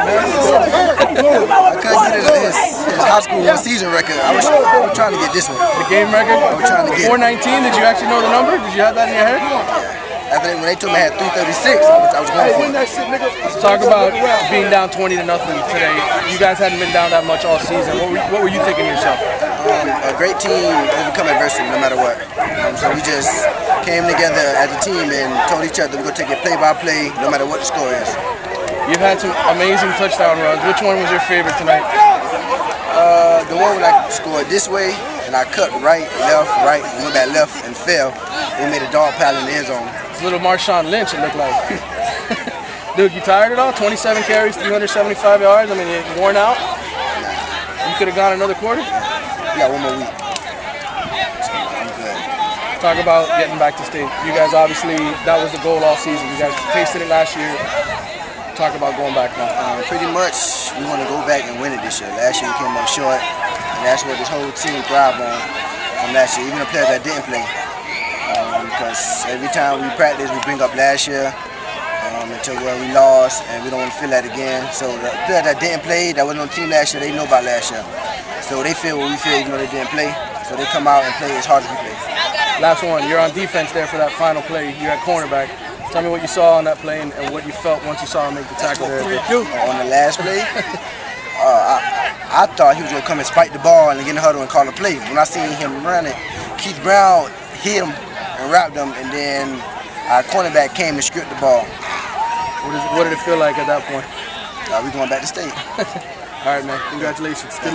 I couldn't get his high school season record. I was trying to get this one. The game record? I was trying to get 419, did you actually know the number? Did you have that in your head? After when they told me I had 336, I was going for it. Let's talk about being down 20-0 today. You guys hadn't been down that much all season. What were you thinking yourself? A great team overcome adversity no matter what. So we just came together as a team and told each other we're going to take it play by play no matter what the score is. You've had some amazing touchdown runs. Which one was your favorite tonight? The one when I scored this way and I cut right, went back left and fell. We made a dog pile in the end zone. It's a little Marshawn Lynch, it looked like. Dude, you tired at all? 27 carries, 375 yards. I mean, you're worn out. You could have gone another quarter. We got one more week. So I'm good. Talk about getting back to state. You guys obviously, that was the goal all season. You guys tasted it last year. Talk about going back now. Pretty much, we want to go back and win it this year. Last year we came up short, and that's what this whole team thrived on from last year. Even the players that didn't play. Because every time we practice, we bring up last year until where we lost, and we don't want to feel that again. So the players that didn't play, that wasn't on the team last year, they know about last year. So they feel what we feel even though they didn't play. So they come out and play as hard as we play. Last one, you're on defense there for that final play. You're at cornerback. Tell me what you saw on that play and what you felt once you saw him make the tackle there. On the last play, I thought he was going to come and spike the ball and get in the huddle and call a play. When I seen him running, Keith Brown hit him and wrapped him, and then our cornerback came and scripted the ball. What did it feel like at that point? We going back to state. All right, man. Congratulations. Good luck.